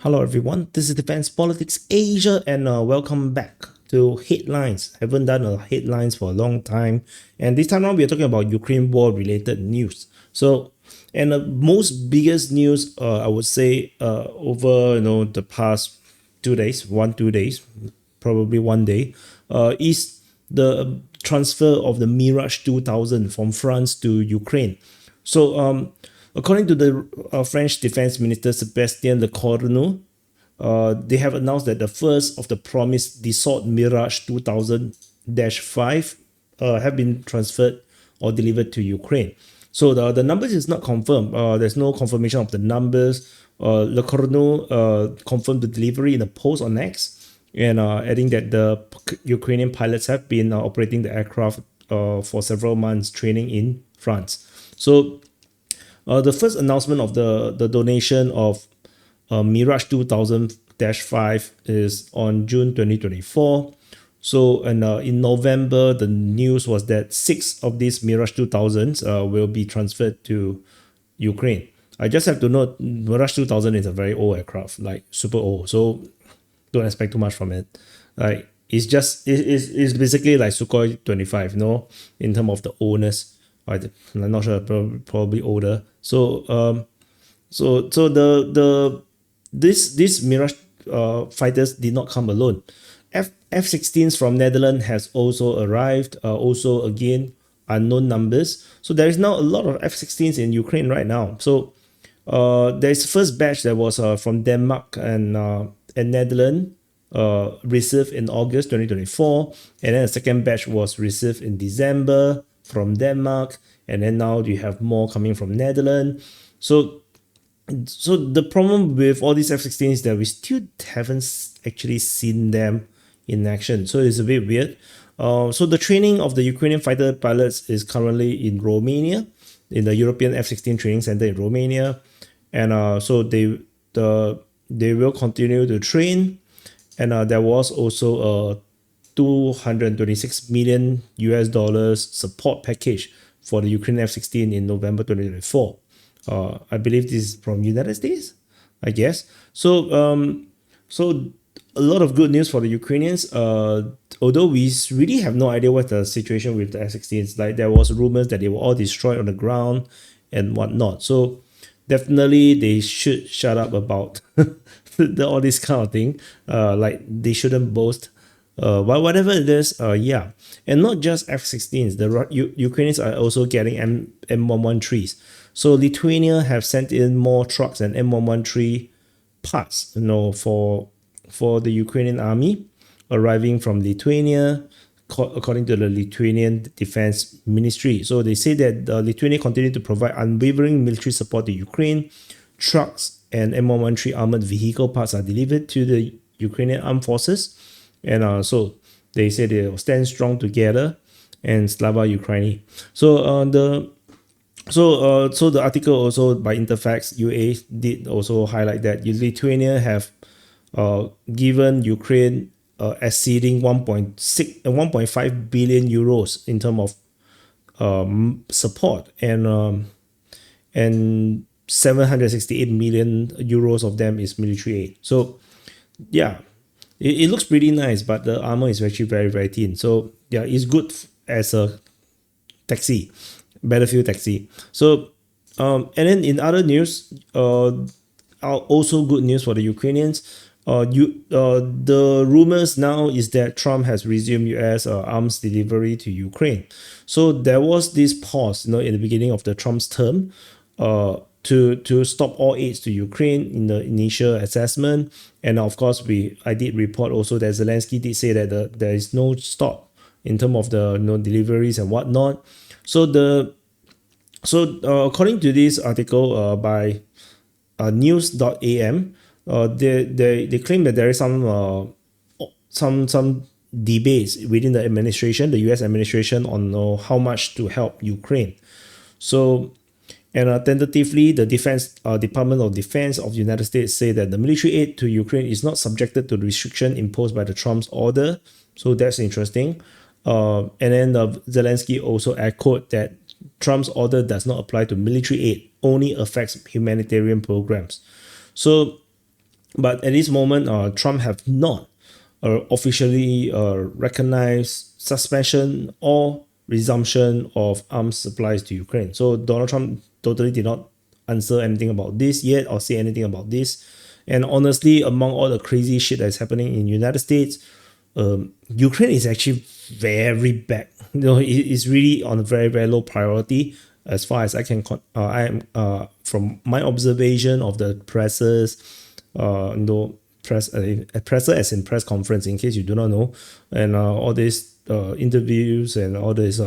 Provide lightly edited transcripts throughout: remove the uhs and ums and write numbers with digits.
Hello everyone, this is Defense Politics Asia and welcome back to Headlines. Haven't done a headlines for a long time, and this time around we are talking about Ukraine war related news. So, and the most biggest news I would say over the past 2 days, 2 days, probably one day, is the transfer of the Mirage 2000 from France to Ukraine. So according to the French Defense Minister Sébastien Lecornu, they have announced that the first of the promised Dassault Mirage 2000-5 have been transferred or delivered to Ukraine. So the numbers is not confirmed. There's no confirmation of the numbers. Lecornu confirmed the delivery in a post on X, and adding that the Ukrainian pilots have been operating the aircraft for several months, training in France. So the first announcement of the donation of Mirage 2000-5 is on June 2024. So, and in November, the news was that 6 of these Mirage 2000s will be transferred to Ukraine. I just have to note, Mirage 2000 is a very old aircraft, like super old. So, don't expect too much from it. Like, it's basically like Sukhoi 25, in terms of the oldness. I'm not sure, probably older. So this Mirage fighters did not come alone. F-16s from Netherlands has also arrived. Also again unknown numbers. So there is now a lot of F-16s in Ukraine right now. So there's the first batch that was from Denmark and Netherlands. Received in August 2024, and then the second batch was received in December from Denmark, and then now you have more coming from Netherlands. So the problem with all these F-16 is that we still haven't actually seen them in action. So it's a bit weird. So the training of the Ukrainian fighter pilots is currently in Romania, in the European F-16 training center in Romania, and so they will continue to train. And there was also a $226 million support package for the Ukraine F-16 in November 2024. I believe this is from United States, I guess. So a lot of good news for the Ukrainians. Although we really have no idea what the situation with the F-16s. Like there was rumors that they were all destroyed on the ground and whatnot. So definitely they should shut up about all this kind of thing. Like they shouldn't boast. But whatever it is, yeah. And not just F-16s. The Ukrainians are also getting M113s. So Lithuania have sent in more trucks and M113 parts, for the Ukrainian army, arriving from Lithuania, according to the Lithuanian Defense Ministry. So they say that Lithuania continue to provide unwavering military support to Ukraine. Trucks and M113 armored vehicle parts are delivered to the Ukrainian armed forces. And so they say they will stand strong together and Slava Ukraini. So the article also by Interfax UA did also highlight that Lithuania have given Ukraine exceeding 1.5 billion euros in terms of support, and 768 million euros of them is military aid. So yeah, it looks pretty nice, but the armor is actually very, very thin. So yeah, it's good as a taxi, battlefield taxi. So and then in other news, also good news for the Ukrainians. The rumors now is that Trump has resumed US arms delivery to Ukraine. So there was this pause, in the beginning of the Trump's term, to stop all aids to Ukraine in the initial assessment. And of course, I did report also that Zelenskyy did say that there is no stop in terms of the deliveries and whatnot. So according to this article by news.am, they claim that there is some debates within the administration, the US administration, on how much to help Ukraine. So, and tentatively, the Department of Defense of the United States say that the military aid to Ukraine is not subjected to the restriction imposed by the Trump's order. So that's interesting. And then Zelenskyy also echoed that Trump's order does not apply to military aid, only affects humanitarian programs. So But at this moment, Trump have not officially recognized suspension or resumption of arms supplies to Ukraine. So Donald Trump totally did not answer anything about this yet or say anything about this. And honestly, among all the crazy shit that's happening in United States, Ukraine is actually very bad. It's really on a very, very low priority as far as I can. I am from my observation of the presses, presser as in press conference, in case you do not know, and all these interviews and all these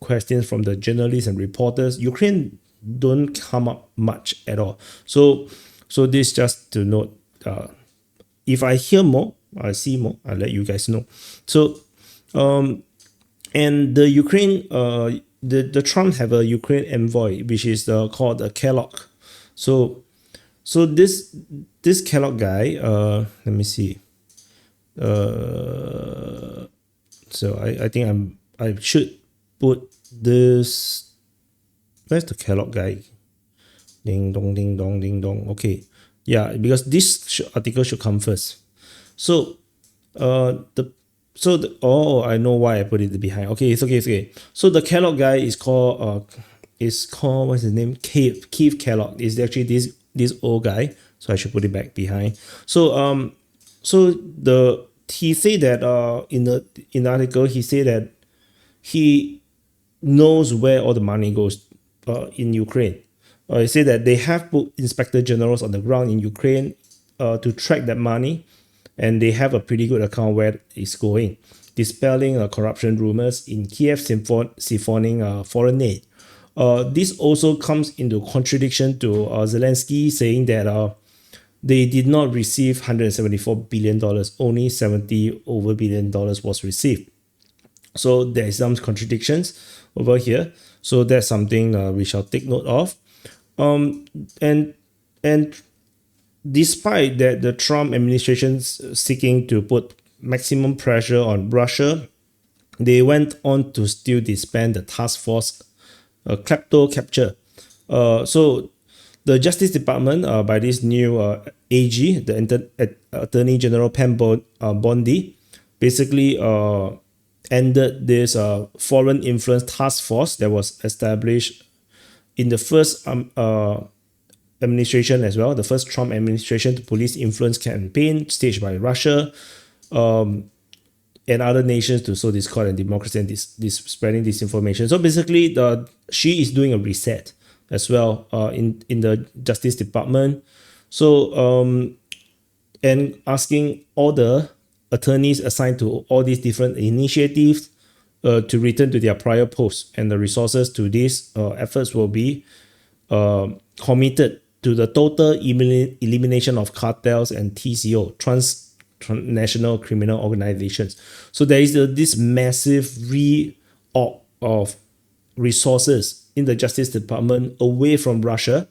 questions from the journalists and reporters. Ukraine don't come up much at all. So this just to note. If I hear more, I see more, I'll let you guys know. So, and the Ukraine, the Trump have a Ukraine envoy, which is called Kellogg. So this Kellogg guy, let me see. So I think I should put this. Where's the Kellogg guy? Ding dong, ding dong, ding dong. Okay. Yeah, because this article should come first. So, I know why I put it behind. Okay, it's okay. So the Kellogg guy is called what's his name? Keith Kellogg. Is actually this old guy. So I should put it back behind. So he said that in the article he said that he knows where all the money goes in Ukraine. He said that they have put inspector generals on the ground in Ukraine to track that money, and they have a pretty good account where it's going, dispelling corruption rumors in Kiev siphoning foreign aid. This also comes into contradiction to Zelenskyy saying that they did not receive $174 billion, only $70 over billion was received. So there is some contradictions over here. So that's something we shall take note of. And despite that, the Trump administration's seeking to put maximum pressure on Russia, they went on to still disband the task force klepto capture. So the Justice Department, by this new AG, the Attorney General Pam Bondi, basically ended this foreign influence task force that was established in the first administration as well, the first Trump administration, to police influence campaign staged by Russia and other nations to sow discord and democracy and this spreading disinformation. So basically, she is doing a reset as well in the Justice Department. So and asking all the attorneys assigned to all these different initiatives to return to their prior posts, and the resources to these efforts will be committed to the total elimination of cartels and TCO, transnational criminal organizations. So there is this massive re-org of resources in the Justice Department away from Russia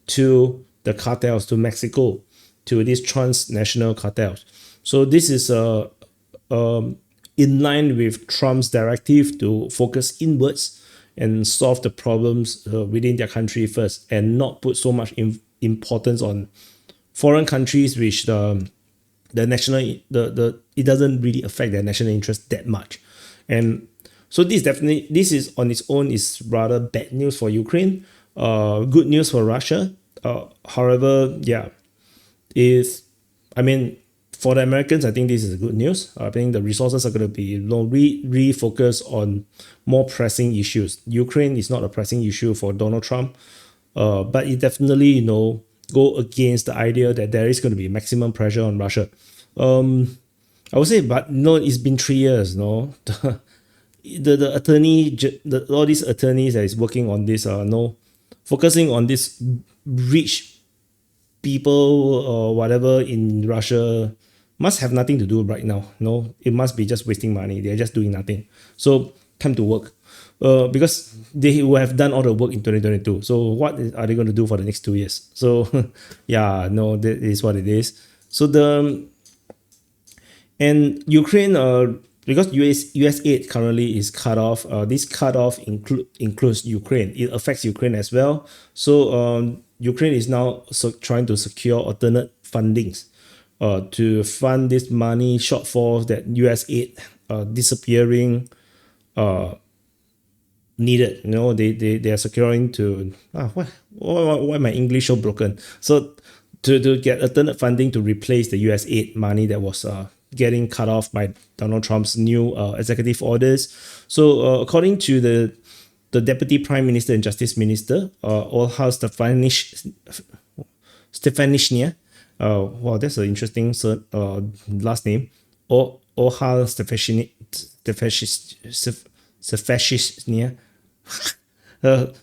to the cartels, to Mexico, to these transnational cartels. So this is in line with Trump's directive to focus inwards and solve the problems within their country first, and not put so much importance on foreign countries, which it doesn't really affect their national interest that much. And so this is on its own is rather bad news for Ukraine, good news for Russia. However, yeah, for the Americans, I think this is good news. I think the resources are going to be refocused on more pressing issues. Ukraine is not a pressing issue for Donald Trump, but it definitely, go against the idea that there is going to be maximum pressure on Russia. I would say, but it's been 3 years. The attorney, all these attorneys that is working on this, focusing on this rich people or whatever in Russia must have nothing to do right now. No, it must be just wasting money. They're just doing nothing. So time to work. Because they will have done all the work in 2022. So what are they going to do for the next 2 years? So yeah, no, that is what it is. So and Ukraine, because US aid currently is cut off. This cut off includes Ukraine. It affects Ukraine as well. So Ukraine is now trying to secure alternate fundings. to fund this money shortfall that US aid disappearing needed. They are securing to why my English so broken? So to get alternate funding to replace the US aid money that was getting cut off by Donald Trump's new executive orders. So according to the Deputy Prime Minister and Justice Minister, Olha Stefanishnia. Wow, that's an interesting last name. Olha Stefanishnia.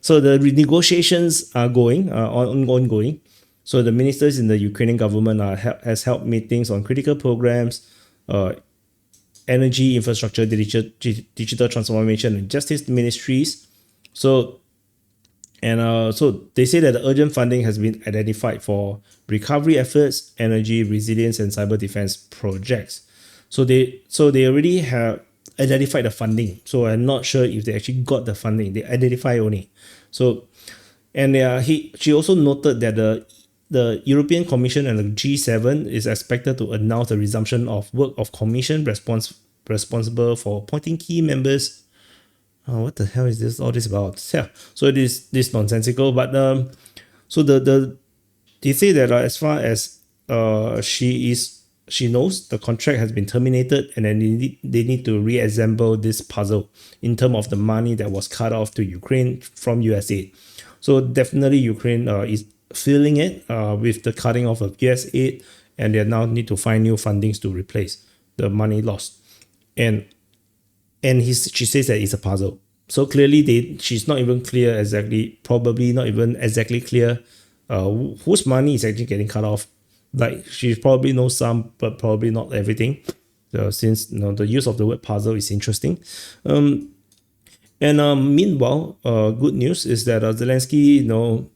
So the negotiations are ongoing. So the ministers in the Ukrainian government has held meetings on critical programs, energy, infrastructure, digital transformation, and justice ministries. So they say that the urgent funding has been identified for recovery efforts, energy resilience, and cyber defense projects. So they already have identified the funding. So I'm not sure if they actually got the funding. They identify only. So, and she also noted that the European Commission and the G7 is expected to announce the resumption of work of commission responsible for appointing key members. What the hell is this? All this about? Yeah. So it is this nonsensical. But so they say that as far as she knows the contract has been terminated, and then they need to reassemble this puzzle in terms of the money that was cut off to Ukraine from USAID. So definitely Ukraine is feeling it with the cutting off of USAID, and they now need to find new fundings to replace the money lost. And she says that it's a puzzle. So clearly she's not even clear exactly, probably not even exactly clear whose money is actually getting cut off. Like she probably knows some, but probably not everything. Since the use of the word puzzle is interesting. Meanwhile, good news is that Zelenskyy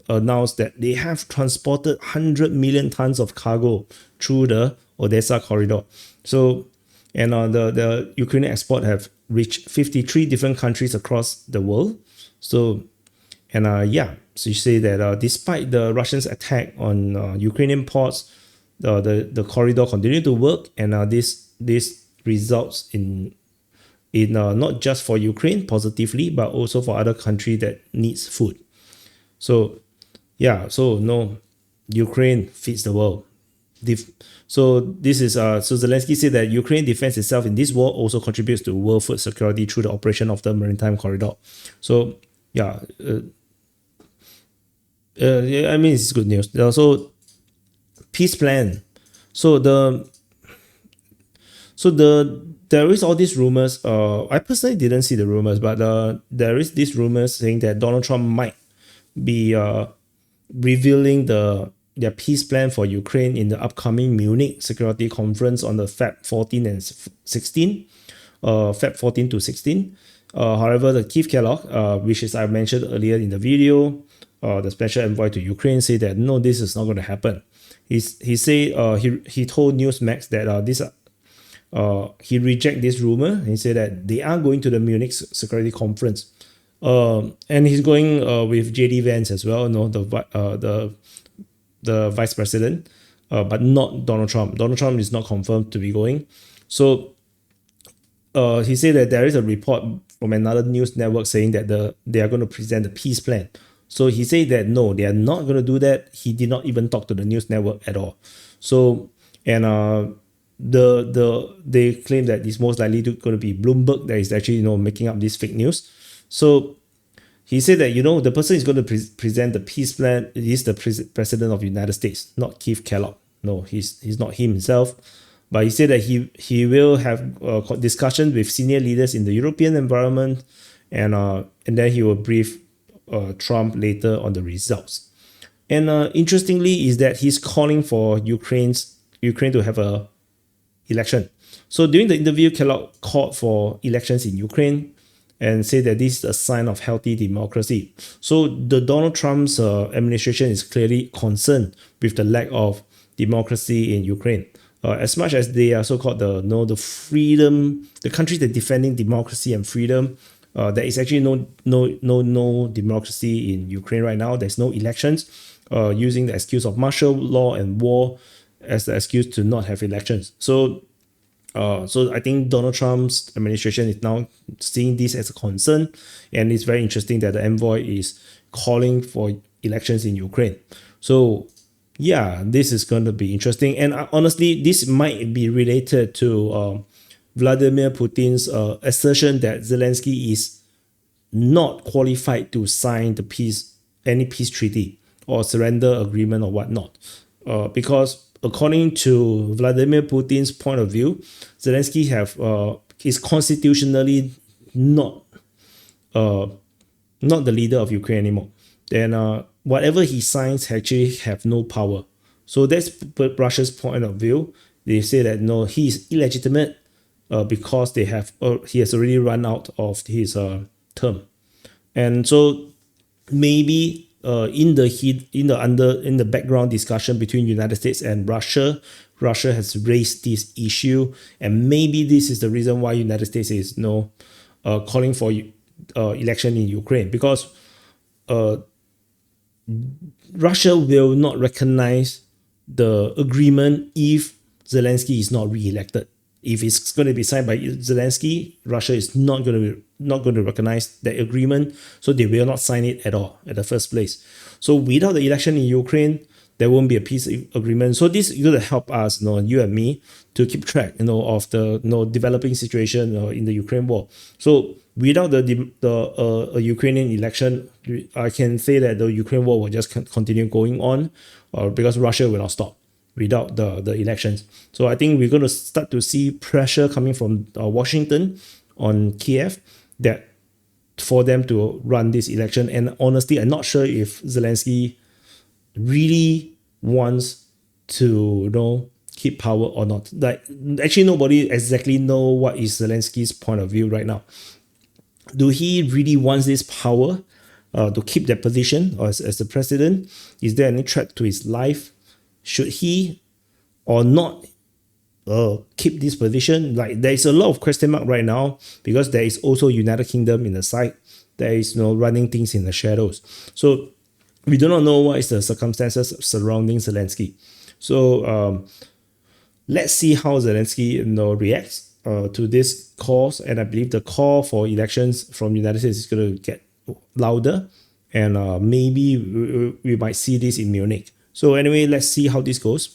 announced that they have transported 100 million tons of cargo through the Odessa corridor. So, and the Ukrainian export have reached 53 different countries across the world. So, so you say that despite the Russians' attack on Ukrainian ports, the corridor continued to work, and this results in not just for Ukraine positively, but also for other countries that needs food. So Ukraine feeds the world. So this is so Zelenskyy said that Ukraine defends itself in this war also contributes to world food security through the operation of the maritime corridor. So it's good news. So peace plan. There is all these rumors. I personally didn't see the rumors, but there is these rumors saying that Donald Trump might be revealing their peace plan for Ukraine in the upcoming Munich Security Conference on the Feb 14 and 16, Feb 14 to 16. However, the Keith Kellogg, which is I mentioned earlier in the video, the special envoy to Ukraine, said that no, this is not going to happen. He told Newsmax that he rejected this rumor. He said that they are going to the Munich Security Conference, and he's going with JD Vance as well. The vice president, but not Donald Trump. Donald Trump is not confirmed to be going. So he said that there is a report from another news network saying that they are going to present the peace plan. So he said that no, they are not going to do that. He did not even talk to the news network at all. So they claim that it's most likely going to be Bloomberg that is actually making up this fake news. So he said that the person is going to present the peace plan is the president of the United States, not Keith Kellogg. No, he's not himself. But he said that he will have discussions with senior leaders in the European environment, and then he will brief Trump later on the results. And interestingly is that he's calling for Ukraine to have a election. So during the interview, Kellogg called for elections in Ukraine and said that this is a sign of healthy democracy. So the Donald Trump's administration is clearly concerned with the lack of democracy in Ukraine. As much as they are so-called the freedom, the country that defending democracy and freedom, there is actually no democracy in Ukraine right now. There's no elections. Using the excuse of martial law and war, as the excuse to not have elections. So I think Donald Trump's administration is now seeing this as a concern, and it's very interesting that the envoy is calling for elections in Ukraine. So yeah, this is going to be interesting, and honestly, this might be related to Vladimir Putin's assertion that Zelenskyy is not qualified to sign any peace treaty or surrender agreement or whatnot, because according to Vladimir Putin's point of view, Zelenskyy is constitutionally not the leader of Ukraine anymore. Then whatever he signs actually have no power. So that's Russia's point of view. They say that no, he is illegitimate because he has already run out of his term, and so maybe in the background discussion between United States and Russia has raised this issue, and maybe this is the reason why United States is calling for election in Ukraine, because Russia will not recognize the agreement if Zelenskyy is not re-elected. If it's going to be signed by Zelenskyy, Russia is not going to recognize that agreement, so they will not sign it at all at the first place. So without the election in Ukraine, there won't be a peace agreement. So this is going to help us, you and me, to keep track, of the developing situation in the Ukraine war. So without the Ukrainian election, I can say that the Ukraine war will just continue going on, because Russia will not stop without the elections. So I think we're going to start to see pressure coming from Washington on Kiev that for them to run this election. And honestly, I'm not sure if Zelenskyy really wants to keep power or not. Like, actually, nobody exactly know what is Zelenskyy's point of view right now. Do he really wants this power to keep that position or as the president? Is there any threat to his life? Should he or not keep this position? Like, there is a lot of question mark right now, because there is also United Kingdom in the side. There is running things in the shadows. So we do not know what is the circumstances surrounding Zelenskyy. So let's see how Zelenskyy reacts to this cause. And I believe the call for elections from the United States is going to get louder, and maybe we might see this in Munich. So anyway, let's see how this goes.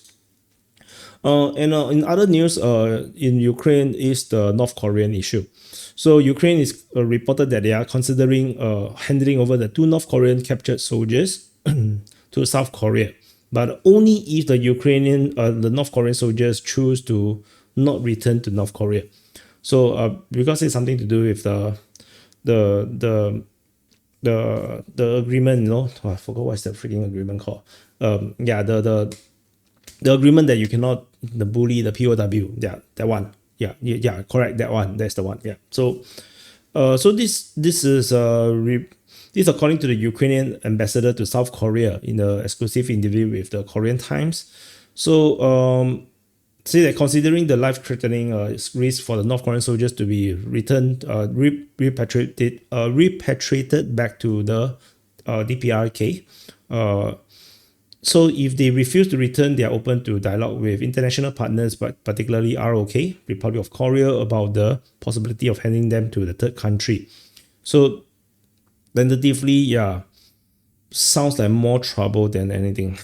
And in other news, in Ukraine is the North Korean issue. So Ukraine is reported that they are considering handing over the 2 North Korean captured soldiers to South Korea, but only if the North Korean soldiers choose to not return to North Korea. So because it's something to do with the agreement, I forgot what's the freaking agreement called. The agreement that you cannot bully the POW. Yeah, that one. Yeah, correct. That one. That's the one. Yeah. So this is this according to the Ukrainian ambassador to South Korea in the exclusive interview with the Korean Times. So say that considering the life-threatening risk for the North Korean soldiers to be returned, repatriated back to the DPRK. So if they refuse to return, they are open to dialogue with international partners, but particularly ROK, Republic of Korea, about the possibility of handing them to the third country. So tentatively, sounds like more trouble than anything.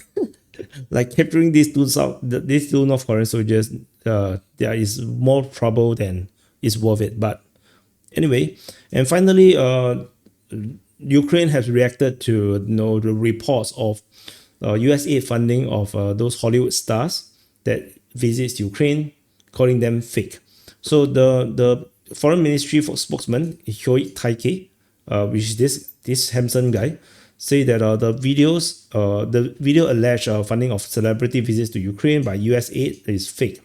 Like capturing these two North Korean soldiers, there is more trouble than is worth it. But anyway, and finally, Ukraine has reacted to the reports of USAID funding of those Hollywood stars that visits Ukraine, calling them fake. So the foreign ministry spokesman Hyoi Taike, which is this handsome guy, say that the video alleged funding of celebrity visits to Ukraine by USAID is fake.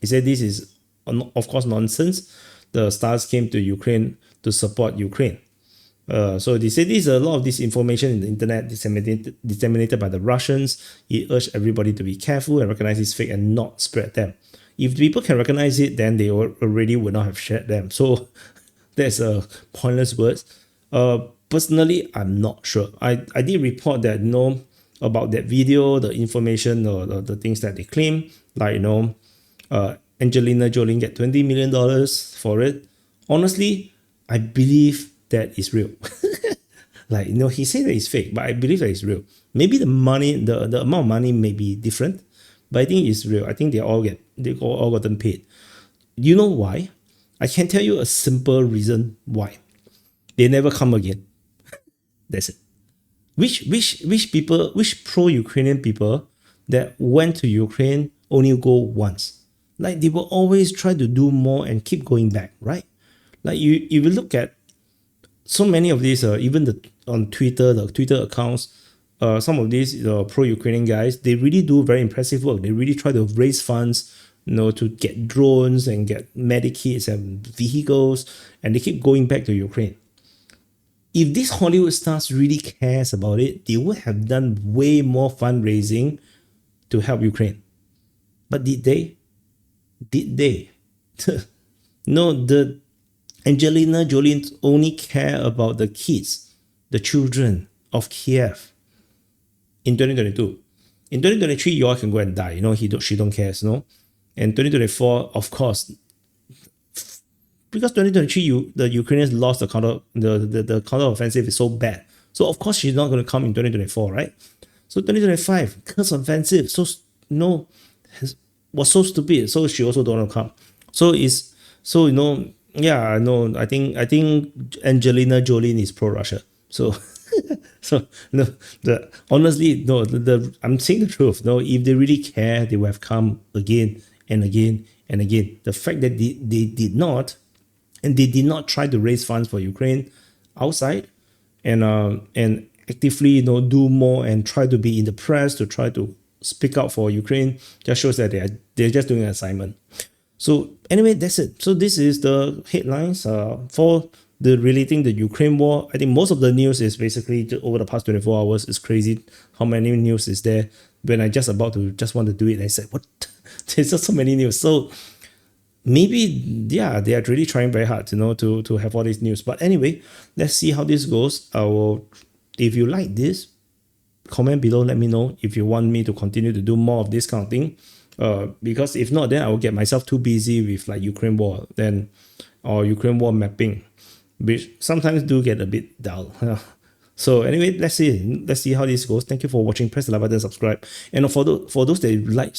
He said this is of course nonsense. The stars came to Ukraine to support Ukraine. So they say there's a lot of disinformation in the internet disseminated by the Russians. He urged everybody to be careful and recognize it's fake and not spread them. If people can recognize it, then they already would not have shared them. So that's a pointless words. Personally, I'm not sure. I did report that about that video, the information or the things that they claim, like, Angelina Jolie get $20 million for it. Honestly, I believe that is real. Like, he said that it's fake, but I believe that it's real. Maybe the money, the amount of money may be different, but I think it's real. I think they all gotten paid. You know why? I can tell you a simple reason why. They never come again. That's it. Which pro-Ukrainian people that went to Ukraine only go once? Like, they will always try to do more and keep going back, right? Like, if you look at so many of these, even on Twitter, the Twitter accounts, some of these pro-Ukrainian guys, they really do very impressive work. They really try to raise funds, to get drones and get medikits and vehicles, and they keep going back to Ukraine. If these Hollywood stars really cares about it, they would have done way more fundraising to help Ukraine. But did they? Did they? No, the Angelina Jolie only care about the kids, the children of Kiev in 2022. In 2023, you all can go and die. She don't care, no? And 2024, of course, because 2023, the Ukrainians lost the counter-offensive is so bad. So, of course, she's not going to come in 2024, right? So, 2025, counter-offensive, was so stupid. So, she also don't want to come. Yeah, I know. I think Angelina Jolie is pro-Russia. So, honestly, I'm saying the truth. No, if they really care, they would have come again and again and again. The fact that they did not, and they did not try to raise funds for Ukraine outside, and actively do more and try to be in the press to try to speak out for Ukraine, just shows that they're just doing an assignment. So anyway, that's it. So this is the headlines for the relating the Ukraine war. I think most of the news is basically over the past 24 hours. It's crazy how many news is there. When I just want to do it, I said, what? There's just so many news. So maybe, yeah, they are really trying very hard, to have all these news. But anyway, let's see how this goes. If you like this, comment below, let me know if you want me to continue to do more of this kind of thing. Because if not, then I will get myself too busy with like Ukraine war or Ukraine war mapping, which sometimes do get a bit dull. So anyway, let's see how this goes. Thank you for watching. Press the like button, subscribe, and for those that like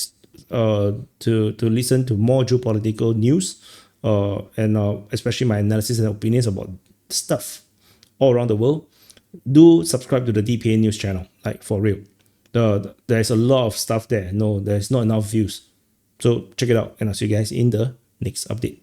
to listen to more geopolitical news, and especially my analysis and opinions about stuff all around the world, do subscribe to the DPA news channel. Like, for real, there's a lot of stuff there. No, there's not enough views, so check it out, and I'll see you guys in the next update.